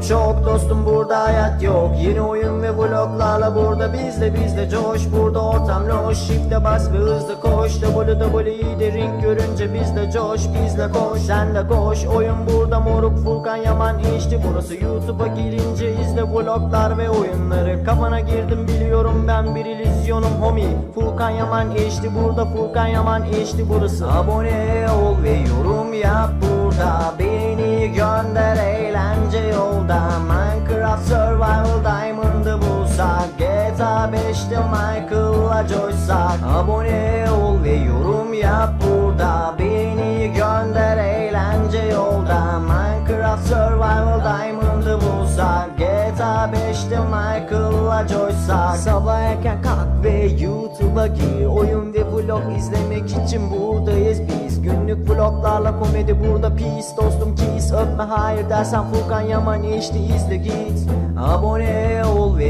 çok dostum, burada hayat yok. Yeni oyun ve vloglarla burada bizle coş. Burada ortam loş, shift'e bas ve hızlı koş. WWE'de ring görünce bizle coş, bizle koş, sen de koş. Oyun burada moruk, Furkan Yaman işte burası. YouTube'a girince izle vloglar ve oyunları. Kafana girdim biliyorum, ben bir illüzyonum homie. Furkan Yaman işte burada, Furkan Yaman işte burası. Abone ol ve yorum yap burada. Beni gönder eğlence yolda. Minecraft Survival Diamond'ı bulsak, GTA 5'te Michael'la coşsak. Abone ol ve yorum yap burada. Beni gönder eğlence yolda. Minecraft Survival Diamond'ı bulsak, GTA 5'te Michael'la coşsak. Sabah erken kalk ve YouTube'a gir. Oyun ve vlog izlemek için buradayız biz. Günlük vloglarla komedi burada peace. Dostum kiss, öpme hayır dersen Furkan Yaman işte izle git. Abone ol ve